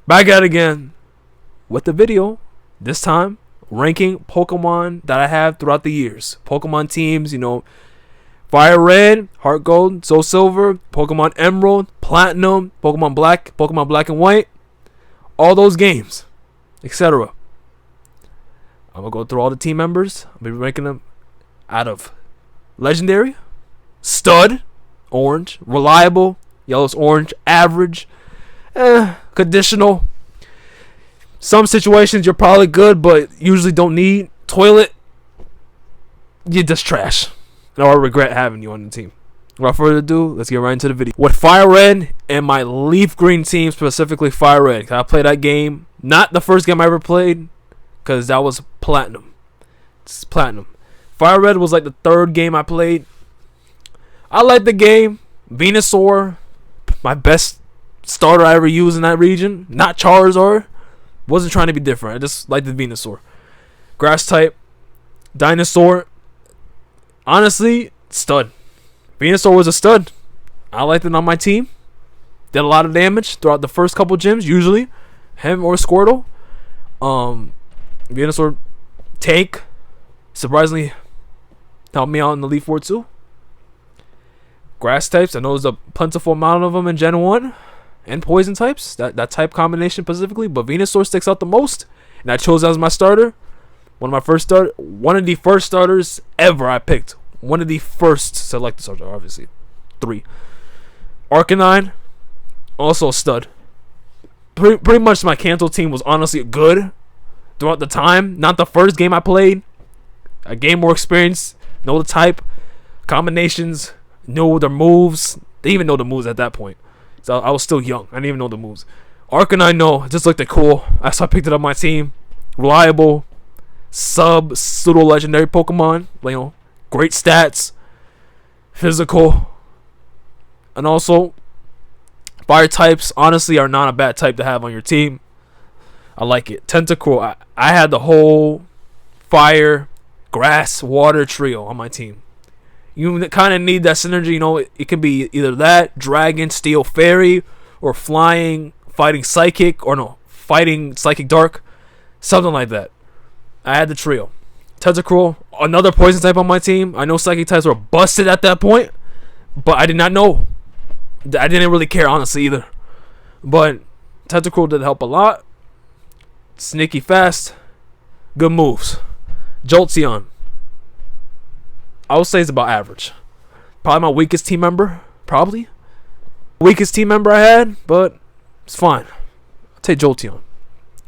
Back at it again with the video. This time, ranking Pokemon that I have throughout the years. Pokemon teams, Fire Red, Heart Gold, Soul Silver, Pokemon Emerald, Platinum, Pokemon Black and White. All those games, etc. I'm going to go through all the team members. I'll be ranking them out of Legendary, Stud, Orange, Reliable, Yellow's Orange, Average, Conditional. Some situations you're probably good, but usually don't need. Toilet, you're just trash. Or I regret having you on the team. Without further ado, let's get right into the video. With Fire Red and my Leaf Green team, specifically Fire Red. I played that game. Not the first game I ever played, because that was Platinum. It's Platinum. Fire Red was like the third game I played. I liked the game. Venusaur, my best starter I ever used in that region. Not Charizard. Wasn't trying to be different. I just liked the Venusaur. Grass type. Dinosaur. Honestly, stud. Venusaur was a stud. I liked it on my team. Did a lot of damage throughout the first couple gyms, usually. Him or Squirtle. Venusaur tank. Surprisingly, helped me out in the Elite Four too. Grass types. I know there's a plentiful amount of them in Gen 1. And poison types, that type combination specifically, but Venusaur sticks out the most, and I chose that as my starter. One of the first starters ever I picked. One of the first selected starters, obviously. 3. Arcanine, also a stud. Pretty much my Kanto team was honestly good throughout the time. Not the first game I played. I gained more experience, know the type, combinations, know their moves. They even know the moves at that point. So I was still young. I didn't even know the moves. Arcanine, no. It just looked cool. That's why I picked it up on my team. Reliable. Pseudo-legendary Pokemon. Great stats. Physical. And also, fire types, honestly, are not a bad type to have on your team. I like it. Tentacruel. I had the whole fire, grass, water trio on my team. You kind of need that synergy, it can be either that, Dragon, Steel, Fairy, or Flying, Fighting Psychic, Fighting Psychic Dark, something like that. I had the trio. Tentacruel, another poison type on my team. I know Psychic types were busted at that point, but I did not know. I didn't really care, honestly, either. But Tentacruel did help a lot. Sneaky fast. Good moves. Jolteon. I would say it's about average. Probably my weakest team member. Probably. Weakest team member I had, but it's fine. I'll take Jolteon.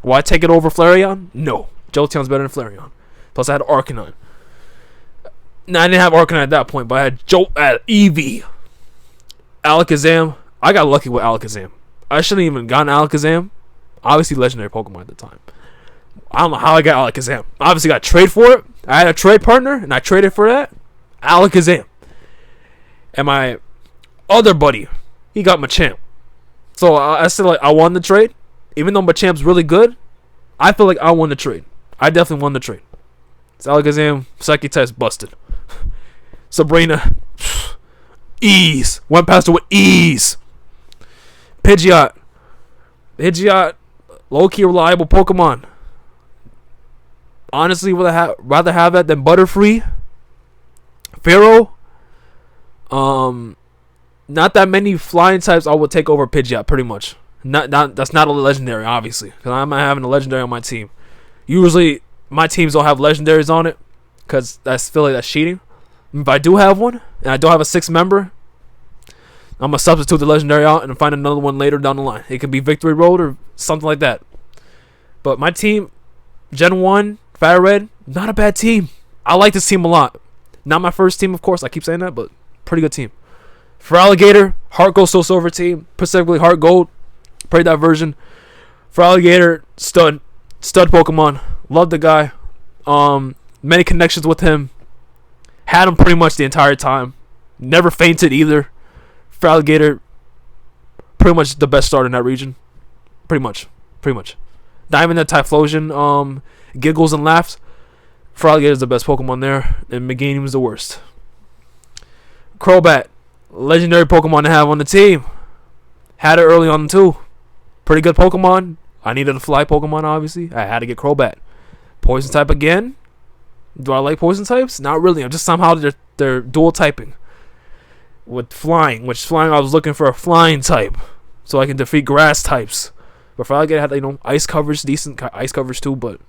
Will I take it over Flareon? No. Jolteon's better than Flareon. Plus I had Arcanine. No, I didn't have Arcanine at that point, but I had Eevee. Alakazam. I got lucky with Alakazam. I shouldn't even gotten Alakazam. Obviously legendary Pokemon at the time. I don't know how I got Alakazam. Obviously got to trade for it. I had a trade partner, and I traded for that. Alakazam. And my other buddy, he got Machamp. So I said I won the trade. Even though Machamp's really good, I feel like I won the trade. I definitely won the trade. It's Alakazam, Psychic test busted. Sabrina, ease. Went past her with ease. Pidgeot, low-key reliable Pokemon. Honestly, would I rather have that than Butterfree. Pharaoh. Not that many flying types I would take over Pidgeot, pretty much. That's not a legendary, obviously, because I'm not having a legendary on my team. Usually, my teams don't have legendaries on it, because I feel like that's cheating. If I do have one, and I don't have a 6th member, I'm going to substitute the legendary out and find another one later down the line. It could be Victory Road or something like that. But my team, Gen 1, Fire Red, not a bad team. I like this team a lot. Not my first team, of course. I keep saying that, but pretty good team. For Alligator, Heart Gold, Soul Silver team. Specifically Heart Gold. Played that version. For Alligator, stud Pokemon. Love the guy. Many connections with him. Had him pretty much the entire time. Never fainted either. For Alligator, pretty much the best starter in that region. Pretty much. Diamond and Typhlosion, giggles and laughs. For Alligator's the best Pokemon there, and Meganium was the worst. Crobat, legendary Pokemon to have on the team. Had it early on too. Pretty good Pokemon. I needed a fly Pokemon, obviously. I had to get Crobat. Poison type again. Do I like poison types? Not really. I'm just somehow they're dual typing. With flying, I was looking for a flying type. So I can defeat grass types. But for I had, ice coverage, decent ice coverage too, but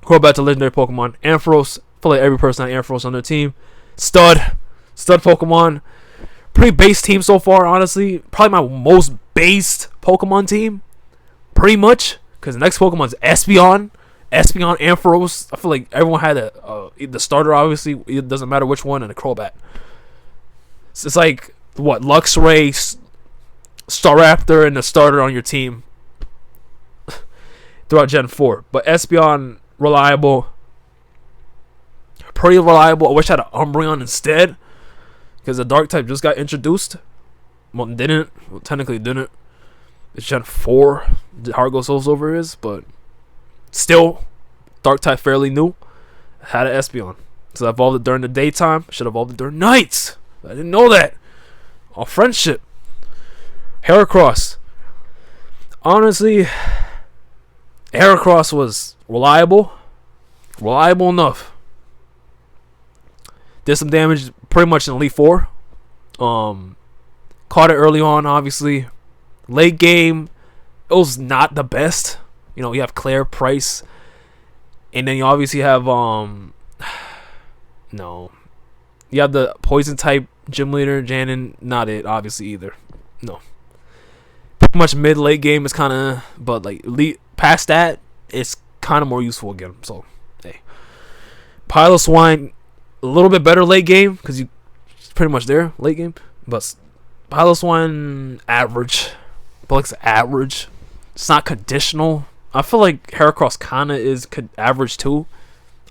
Crobat to legendary Pokemon. Ampharos. I feel like every person had Ampharos on their team. Stud Pokemon. Pretty base team so far, honestly. Probably my most based Pokemon team. Pretty much. Because the next Pokemon's Espeon. Ampharos. I feel like everyone had the starter, obviously. It doesn't matter which one, and a Crobat. So it's like, what? Luxray, Staraptor, and the starter on your team throughout Gen 4. But Espeon, reliable. Pretty reliable. I wish I had an Umbreon instead. Because the Dark type just got introduced. Well, didn't. Well, technically didn't. It's Gen 4. Hargo Silver is. But still, Dark type fairly new. Had an Espeon. So I evolved it during the daytime. Should have evolved it during nights. I didn't know that. All friendship. Heracross. Honestly, Heracross was reliable. Reliable enough. Did some damage pretty much in Elite 4. Caught it early on, obviously. Late game, it was not the best. You have Claire, Price. And then you obviously have, no. You have the poison type gym leader, Janin. Not it, obviously, either. No. Pretty much mid-late game is kind of, but like elite, past that, it's kind of more useful again. So, hey. Piloswine, a little bit better late game, because you pretty much there, late game. But Piloswine, average. But like it's average. It's not conditional. I feel like Heracross kind of is average too.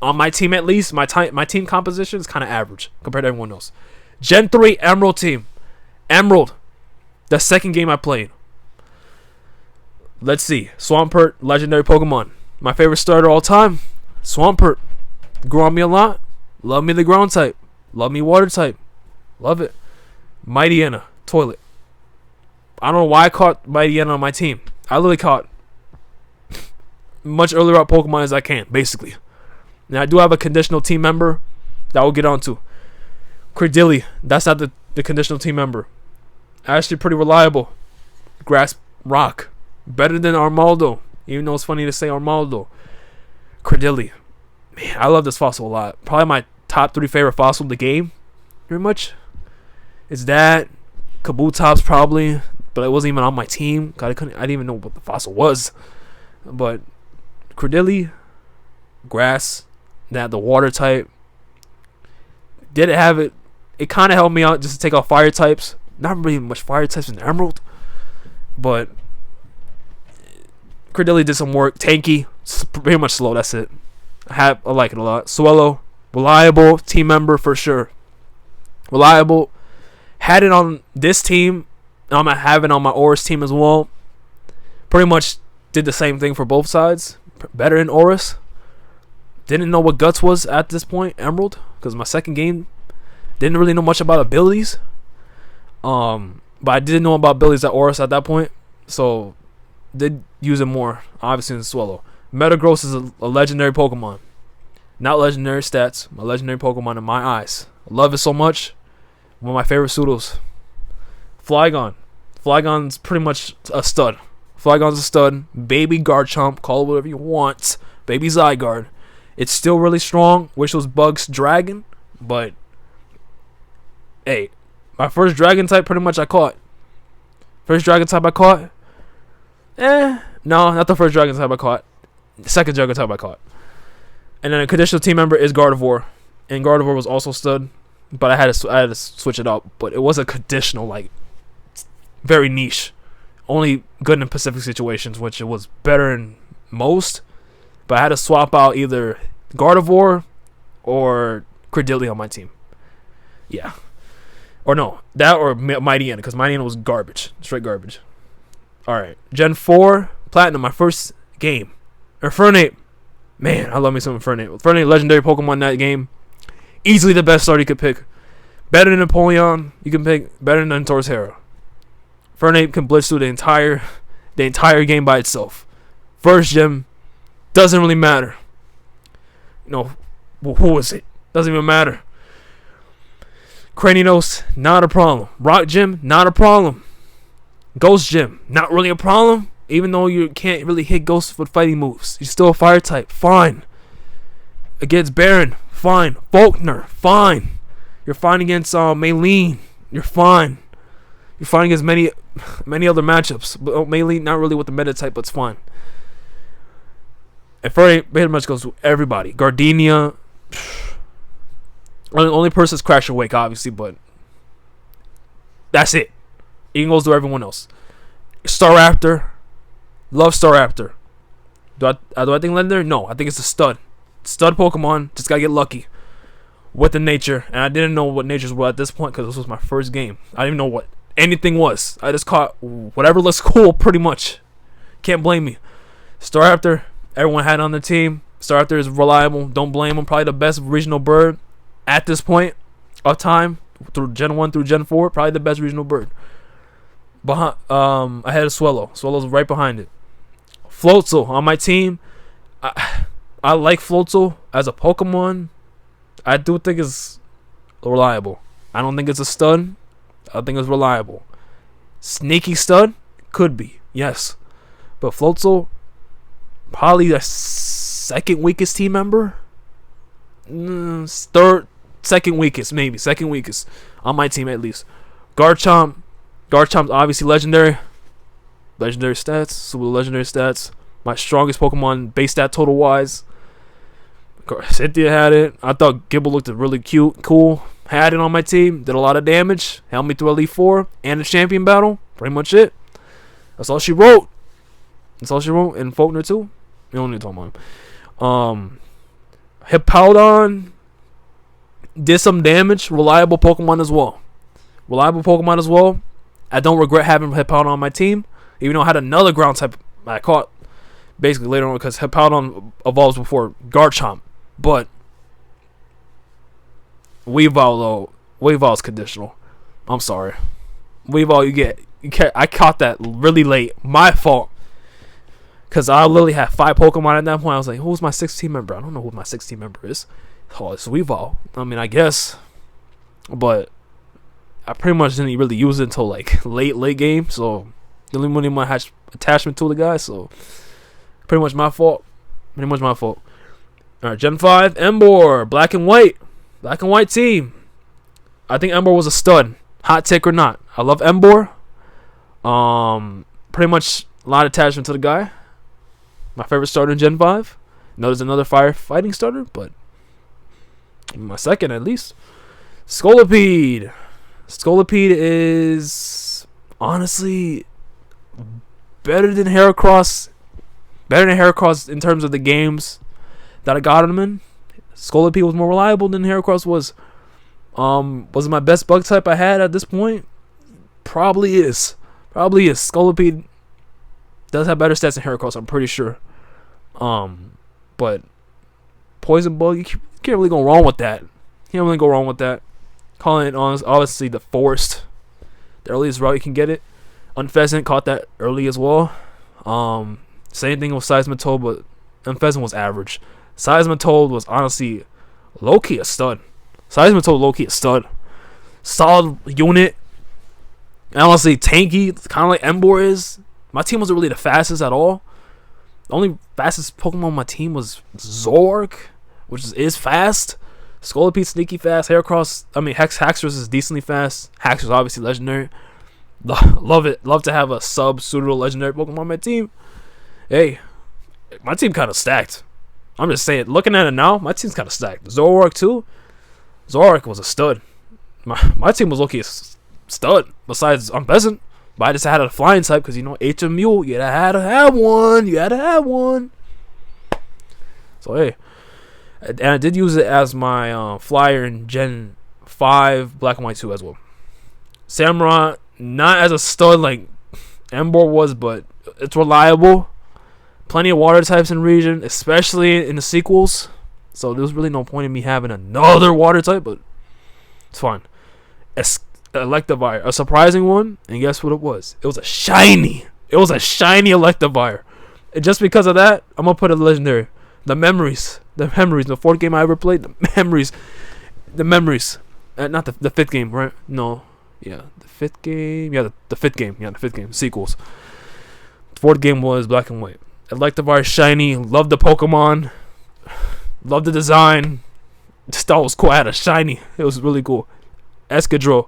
On my team, at least, my team composition is kind of average compared to everyone else. Gen 3 Emerald team. Emerald. The second game I played. Let's see. Swampert, legendary Pokemon. My favorite starter all time. Swampert. Grew on me a lot. Love me the ground type. Love me water type. Love it. Mightyena. Toilet. I don't know why I caught Mightyena on my team. I literally caught much earlier out Pokemon as I can, basically. Now, I do have a conditional team member that we'll get onto. Credilli. That's not the conditional team member. Actually pretty reliable. Grass Rock. Better than Armaldo. Even though it's funny to say Armaldo. Credilli. Man, I love this fossil a lot. Probably my top 3 favorite fossil in the game. Pretty much. It's that. Kabutops probably. But it wasn't even on my team. I didn't even know what the fossil was. But Credilli. Grass. That the water type. Did it have it? It kind of helped me out just to take off fire types. Not really much fire types in Emerald. But Credilli did some work. Tanky. Pretty much slow. That's it. I like it a lot. Swellow. Reliable. Team member for sure. Reliable. Had it on this team. I'm going to have it on my Oris team as well. Pretty much did the same thing for both sides. Better in Oris. Didn't know what Guts was at this point, Emerald, because my second game didn't really know much about abilities. But I did know about abilities at Oris at that point, so did use it more, obviously, in Swallow. Metagross is a legendary Pokemon. Not legendary stats, my legendary Pokemon in my eyes. I love it so much. One of my favorite pseudos. Flygon. Flygon's pretty much a stud. Flygon's a stud. Baby Garchomp, call it whatever you want. Baby Zygarde. It's still really strong. Wish it was Bugs Dragon. But, hey, my first Dragon type pretty much I caught. First Dragon type I caught. No, not the first Dragon type I caught. The second Dragon type I caught. And then a conditional team member is Gardevoir. And Gardevoir was also stud. But I had to switch it up. But it was a conditional, like, very niche. Only good in Pacific situations, which it was better in most. But I had to swap out either Gardevoir or Credilli on my team. Yeah. Or no, that or Mightyena, because Mightyena was garbage. Straight garbage. Alright. Gen 4, Platinum, my first game. Infernape. Man, I love me some Infernape. Infernape, legendary Pokemon in that game. Easily the best starter you could pick. Better than Napoleon, you can pick. Better than Torterra. Infernape can blitz through the entire the entire game by itself. First gym, doesn't really matter. Who is it? Doesn't even matter. Craninos, not a problem. Rock gym, not a problem. Ghost gym, not really a problem. Even though you can't really hit ghosts with fighting moves, you're still a fire type. Fine. Against Baron, fine. Faulkner, fine. You're fine against Maylene. You're fine. You're fine against many other matchups. But Maylene, not really with the meta type, but it's fine. And Furry pretty much goes to everybody. Gardenia. Only person is Crash Awake, obviously, but that's it. It goes to everyone else. Staraptor. Love Staraptor. Do I think legendary? No, I think it's a stud. Stud Pokemon. Just gotta get lucky with the nature. And I didn't know what natures were at this point because this was my first game. I didn't even know what anything was. I just caught whatever looks cool, pretty much. Can't blame me. Staraptor. Everyone had it on their team. Staraptor is reliable. Don't blame him. Probably the best regional bird at this point of time. Through Gen 1 through Gen 4. Probably the best regional bird. Ahead of Swellow. Swellow's right behind it. Floatzel on my team. I like Floatzel as a Pokemon. I do think it's reliable. I don't think it's a stud. I think it's reliable. Sneaky stud? Could be. Yes. But Floatzel, probably the second weakest team member. Second weakest, maybe. Second weakest. On my team, at least. Garchomp's obviously legendary. Legendary stats. Super legendary stats. My strongest Pokemon base stat total wise. Cynthia had it. I thought Gibble looked really cool. Had it on my team. Did a lot of damage. Helped me through Elite 4 and the champion battle. Pretty much it. That's all she wrote. And Faulkner too. You don't need to talk about him. Hippowdon did some damage. Reliable Pokemon as well. I don't regret having Hippowdon on my team. Even though I had another ground type I caught basically later on because Hippowdon evolves before Garchomp. But Weavile is conditional. I'm sorry. Weavile, I caught that really late. My fault. Because I literally had 5 Pokemon at that point. I was like, who's my 6th team member? I don't know who my 6th team member is. Oh, it's Weavile. I mean, I guess. But I pretty much didn't really use it until like late game. So the only one I had attachment to the guy. So pretty much my fault. Alright, Gen 5, Emboar, black and white team. I think Emboar was a stud. Hot take or not. I love Emboar. Pretty much a lot of attachment to the guy. My favorite starter in Gen 5. No, there's another firefighting starter, but my second at least. Scolipede is honestly better than Heracross. In terms of the games that I got him in. Scolipede was more reliable than Heracross was. Was it my best bug type I had at this point? Probably is. Scolipede does have better stats than Heracross, I'm pretty sure. But Poison Bug, you can't really go wrong with that. Calling it obviously the Forest, the earliest route you can get it. Unpheasant caught that early as well. Same thing with Seismitoad, but Unpheasant was average. Seismitoad was honestly low-key a stud. Solid unit. Honestly, tanky, kind of like Emboar is. My team wasn't really the fastest at all. The only fastest Pokemon on my team was Zoroark, which is fast. Scolipede, sneaky fast. Haxorus is decently fast. Haxorus obviously legendary. Love it. Love to have a pseudo legendary Pokemon on my team. Hey, my team kind of stacked. I'm just saying, looking at it now, my team's kind of stacked. Zoroark too. Zoroark was a stud. My team was low-key a stud. Besides Unpheasant, but I just had a flying type because HMU, you had to have one. So hey, and I did use it as my flyer in Gen 5 Black and White 2 as well. Samurai, not as a stud like Emboar was, but it's reliable. Plenty of water types in region, especially in the sequels. So there's really no point in me having another water type, but it's fine. Electivire, a surprising one, and guess what it was? It was a shiny. It was a shiny Electivire. And just because of that, I'm gonna put a legendary. The memories. The fourth game I ever played. The memories. Not the fifth game, right? No. Yeah, the fifth game. Yeah, the fifth game. Yeah, the fifth game. Sequels. The fourth game was black and white. Electivire shiny. Loved the Pokemon. Loved the design. Just thought it was cool. I had a shiny. It was really cool. Escadrille.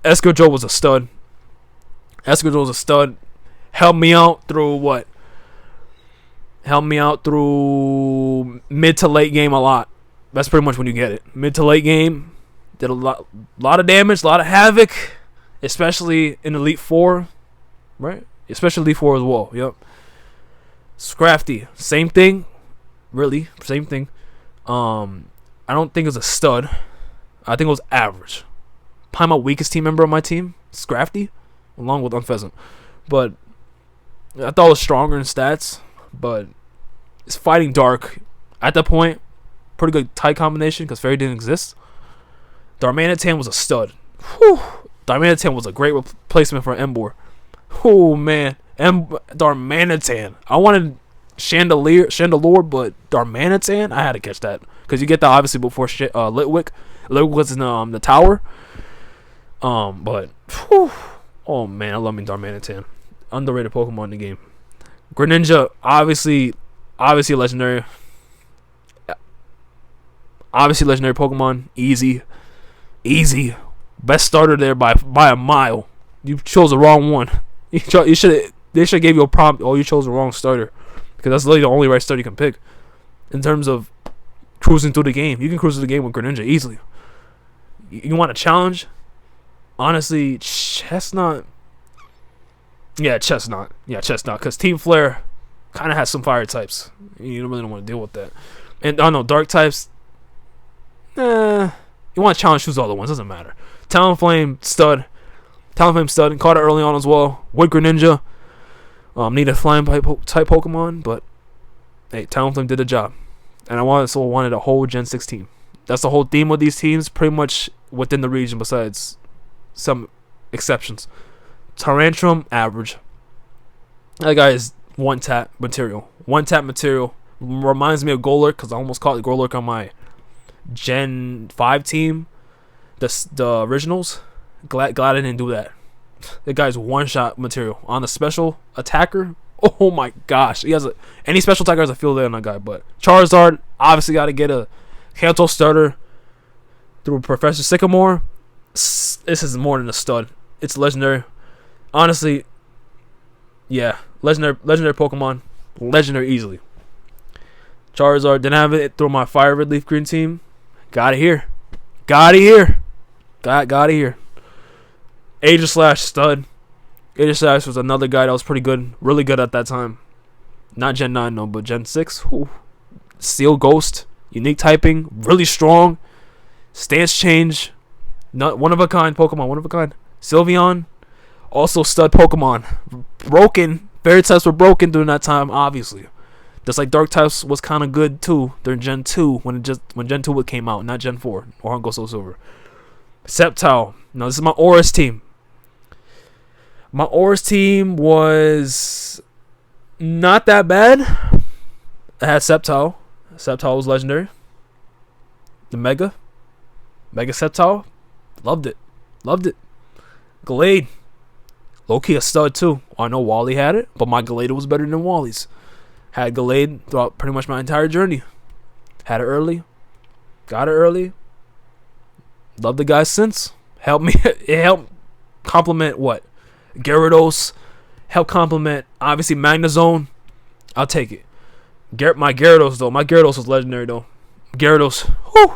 Escadrille was a stud. Helped me out through what? Helped me out through mid to late game a lot. That's pretty much when you get it. Mid to late game. Did a lot of damage, a lot of havoc. Especially in Elite Four. Right? Especially Elite Four as well. Yep. Scrafty. Same thing. Really. Same thing. I don't think it was a stud. I think it was average. Probably my weakest team member on my team. Scrafty. Along with Unpheasant. But I thought it was stronger in stats. But it's fighting dark. At that point, pretty good tight combination because Fairy didn't exist. Darmanitan was a stud. Whew. Darmanitan was a great replacement for Emboar. Oh man. Darmanitan. I wanted Chandelure, but Darmanitan, I had to catch that. Because you get that obviously before Litwick. Litwick was in the tower. But whew. Oh man, I love me Darmanitan. Underrated Pokemon in the game. Greninja, obviously legendary. Obviously legendary Pokemon. Easy. Best starter there by a mile. You chose the wrong one. They should have gave you a prompt. Oh, you chose the wrong starter. Because that's literally the only right starter you can pick. In terms of cruising through the game. You can cruise through the game with Greninja easily. You want a challenge? Honestly, Chestnut. Yeah, Chestnut. Because Team Flare kind of has some fire types. You don't really want to deal with that. And, I don't know, dark types. You want to challenge, choose all the ones. Doesn't matter. Talonflame, stud. And caught it early on as well. With Greninja. Needed a flying type Pokemon. But, hey, Talonflame did the job. And I wanted a whole Gen 6 team. That's the whole theme of these teams. Pretty much within the region besides some exceptions. Tyrantrum, average. That guy is one-tap material. Reminds me of Golurk because I almost caught Golurk on my Gen 5 team. The originals. Glad I didn't do that. That guy's one-shot material. On the special attacker, oh my gosh. Any special attacker has a field day on that guy. But Charizard, obviously got to get a Kanto starter through Professor Sycamore. This is more than a stud. It's legendary. Honestly, yeah, legendary Pokemon, legendary easily. Charizard didn't have it through my Fire Red Leaf Green team. Got it here. Got it here. Aegislash, stud. Aegislash was another guy that was pretty good, really good at that time. Not Gen 9 though, but Gen 6. Whew. Steel Ghost, unique typing, really strong. Stance change, not one of a kind Pokemon, one of a kind. Sylveon. Also stud Pokemon. Broken. Fairy types were broken during that time, obviously. Just like Dark types was kind of good too during Gen 2 when Gen 2 came out, not Gen 4 or Gold Soul Silver. Sceptile. No, this is my Aurus team. My Aurus team was not that bad. I had Sceptile. Sceptile was legendary. The Mega Sceptile. Loved it. Gallade. Low-key a stud too. I know Wally had it, but my Gallade was better than Wally's. Had Gallade throughout pretty much my entire journey. Had it early. Got it early. Loved the guy since. It helped complement what? Gyarados. Helped complement, obviously, Magnezone. I'll take it. My Gyarados, though. My Gyarados was legendary, though. Gyarados. Whew.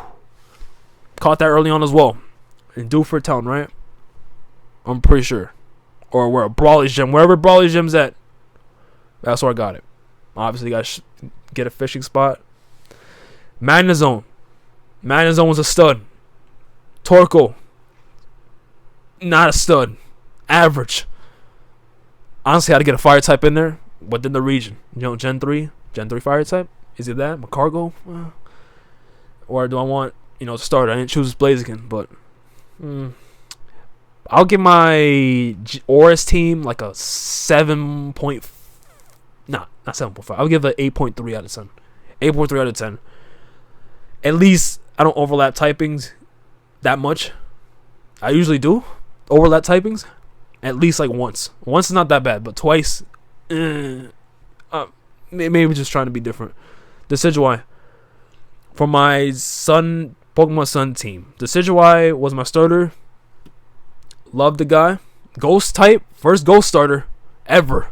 Caught that early on as well. In Dewford Town, right? I'm pretty sure. Or where Brawly's Gym. Wherever Brawly's Gym's at. That's where I got it. Obviously, got to get a fishing spot. Magnezone. Magnezone was a stud. Torkoal. Not a stud. Average. Honestly, I had to get a fire type in there within the region. You know, Gen 3 fire type. Is it that? Macargo? Or do I want, to start? I didn't choose Blaziken, but I'll give my Oris team like a 7. Not 7.5. I'll give it 8.3 out of 10. 8.3 out of 10. At least I don't overlap typings that much. I usually do overlap typings at least like once. Once is not that bad, but twice, maybe just trying to be different. Decidueye. For my Pokemon Sun team, Decidueye was my starter. Loved the guy. Ghost type, first ghost starter ever.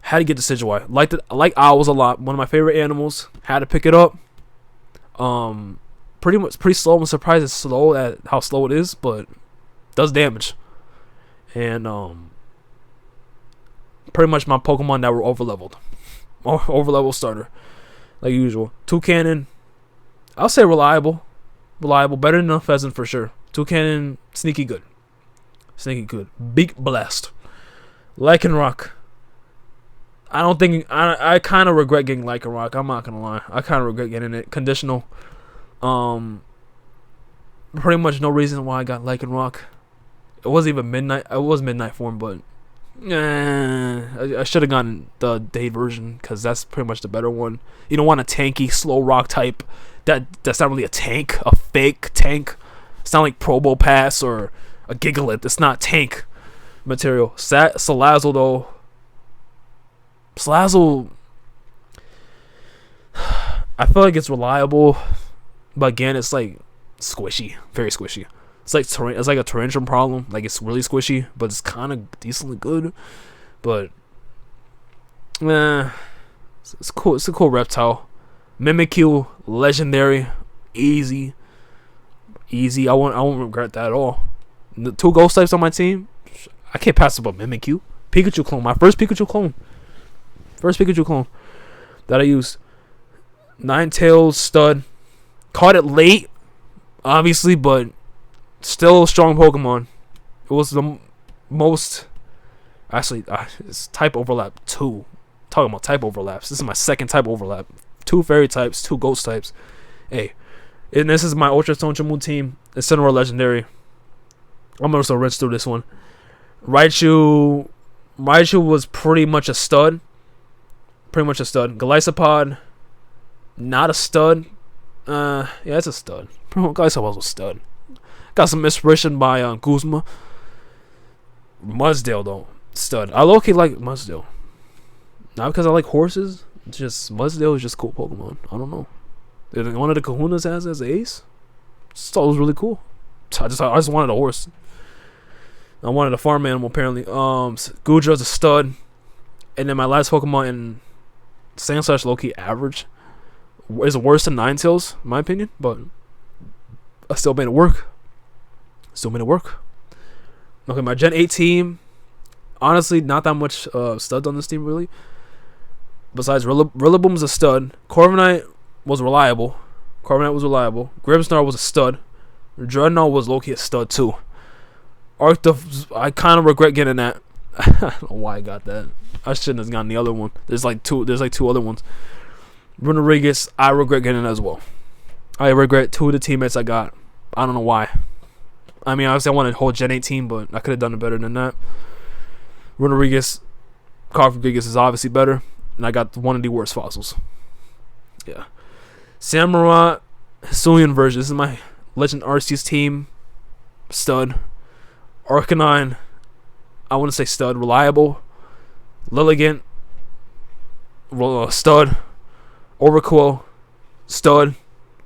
Had to get Decidueye. Like owls a lot. One of my favorite animals. Had to pick it up. Pretty slow. I'm surprised it's slow at how slow it is, but does damage. And pretty much my Pokemon that were overleveled. Overlevel starter, like usual. Toucannon, I'll say reliable, better than a pheasant for sure. Toucannon, sneaky good. Beak blast. Lycanroc. I kind of regret getting Lycanroc. I'm not gonna lie. I kind of regret getting it. Conditional. Pretty much no reason why I got Lycanroc. It wasn't even midnight. It was midnight form, but I should have gotten the day version because that's pretty much the better one. You don't want a tanky, slow rock type. That's not really a tank. A fake tank. It's not like Probopass or a Gigalith. It's not tank material. Salazzle though. Salazzle, I feel like it's reliable, but again, it's like squishy, very squishy. It's like a Tarantrum problem. Like it's really squishy, but it's kind of decently good. But it's cool. It's a cool reptile. Mimikyu, legendary, easy. I won't regret that at all. The 2 ghost types on my team, I can't pass up a Mimikyu. Pikachu clone, my first Pikachu clone that I used. Ninetales stud. Caught it late, obviously, but still a strong Pokemon. It was the most. Actually, it's type overlap 2. Talking about type overlaps. This is my second type overlap. 2 fairy types, 2 ghost types. Hey, and this is my Ultra Stone Chimu team. It's Cineroar legendary. I'm gonna rinse through this one. Raichu was pretty much a stud. Golisopod, not a stud. Yeah, it's a stud. Golisopod was a stud. Got some inspiration by Guzma. Mudsdale though, stud. I low-key like Mudsdale. Not because I like horses. It's just Mudsdale is just cool Pokemon. I don't know. One of the Kahunas has as an ace. Just thought it was really cool. I just wanted a horse. I wanted a farm animal apparently. Gudra's a stud. And then my last Pokemon in Sandslash low-key average is worse than Ninetales, in my opinion, but I still made it work. Okay, my Gen 8 team, honestly, not that much studs on this team, really. Besides, Rillaboom's a stud. Corviknight was reliable. Grimmsnarl was a stud. Dreadnought was low-key a stud, too. Arctos, I kind of regret getting that. I don't know why I got that. I shouldn't have gotten the other one. There's like two other ones. Runerigus, I regret getting it as well. I regret 2 of the teammates I got. I don't know why. I mean, obviously I wanted a whole Gen 8 team, but I could have done it better than that. Runerigus, Carfrigigus is obviously better, and I got one of the worst fossils. Yeah. Samurott, Hisuian version. This is my Legend Arceus team. Stud. Arcanine, I want to say stud. Reliable. Lilligant, stud. Oracle, stud.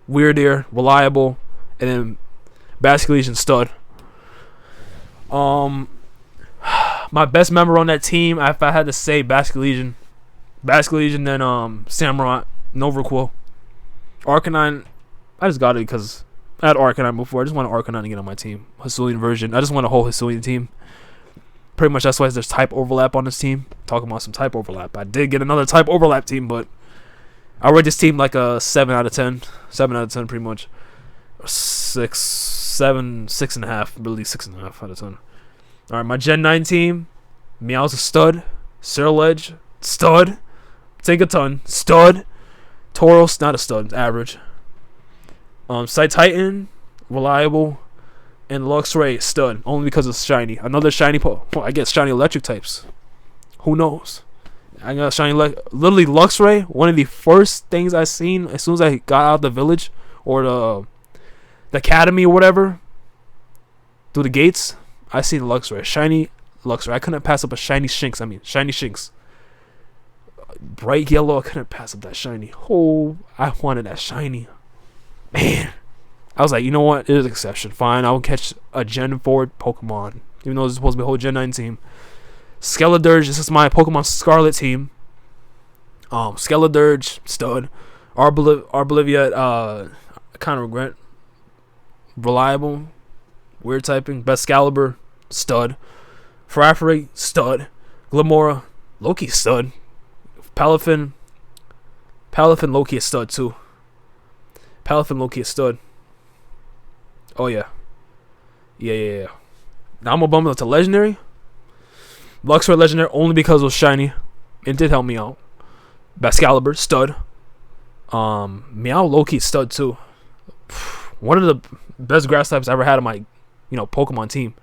Weirdeer, reliable. And then Basculegion, stud. My best member on that team, if I had to say Basculegion, then Samurott, Novaquil. Arcanine, I just got it because I had Arcanine before. I just wanted Arcanine to get on my team. Hisuian version. I just want a whole Hisuian team. Pretty much that's why there's type overlap on this team. Talking about some type overlap. I did get another type overlap team, but I rate this team like a 7 out of 10. 7 out of 10 pretty much. 6.5. Really 6.5 out of 10. Alright, my Gen 9 team. Meow's a stud. Ceruledge, stud. Tinkaton, stud. Tauros, not a stud, average. Titan, reliable. And Luxray, stud. Only because it's shiny. Another shiny I get shiny electric types. Who knows? I got shiny literally Luxray. One of the first things I seen as soon as I got out of the village or the academy or whatever, through the gates, I seen Luxray. Shiny Luxray. I couldn't pass up a shiny Shinx. Shiny Shinx. Bright yellow. I couldn't pass up that shiny. Oh, I wanted that shiny. Man. I was like, you know what? It is an exception. Fine, I'll catch a Gen 4 Pokemon. Even though it's supposed to be a whole Gen 9 team. Skeledirge, this is my Pokemon Scarlet team. Skeledirge, stud. Arbolivia, I kind of regret. Reliable. Weird typing. Bestcalibur, stud. Farafari, stud. Glimora, Loki, stud. Palafin, Loki, is stud too. Palafin, Loki, is stud. Oh, yeah. Yeah. Now I'm going to bump it up to Legendary. Luxray Legendary only because it was shiny. It did help me out. Bestcalibur, stud. Meow Loki, stud too. One of the best grass types I ever had on my, Pokemon team.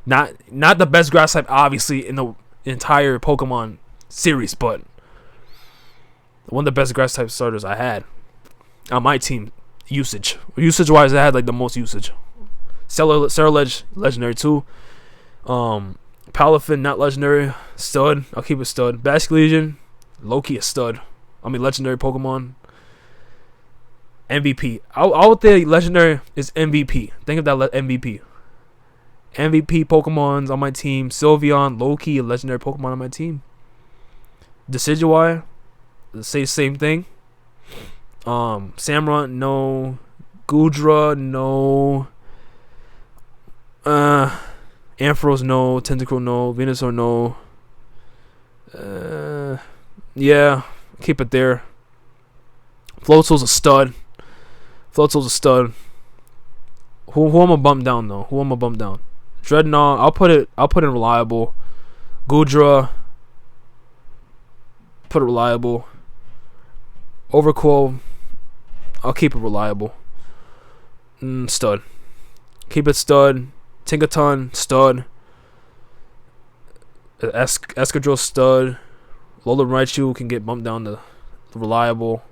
Not the best grass type, obviously, in the entire Pokemon series, but one of the best grass type starters I had on my team. Usage wise, I had like the most usage. Ceruledge, legendary too. Palafin, not legendary, stud. I'll keep it stud. Basculegion, Loki, a stud. Legendary Pokemon. MVP. I would think legendary is MVP. Think of that MVP. MVP Pokemons on my team. Sylveon, Loki, a legendary Pokemon on my team. Decidueye, say the same thing. Samurott, no. Goodra, no. Ampharos, no. Tentacruel, no. Venusaur, no. Yeah, keep it there. Floatzel's a stud. Who I'm gonna bump down though? Dreadnought, I'll put in reliable. Goodra, put it reliable. Overqwil, I'll keep it reliable. Stud. Keep it stud. Tinkaton, stud. Escadrille, stud. Lola Raichu can get bumped down to reliable.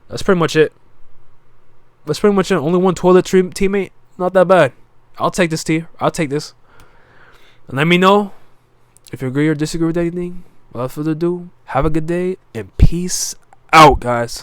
That's pretty much it. Only one toilet teammate. Not that bad. I'll take this tier. I'll take this. And let me know if you agree or disagree with anything. Without further ado, have a good day and peace out, guys.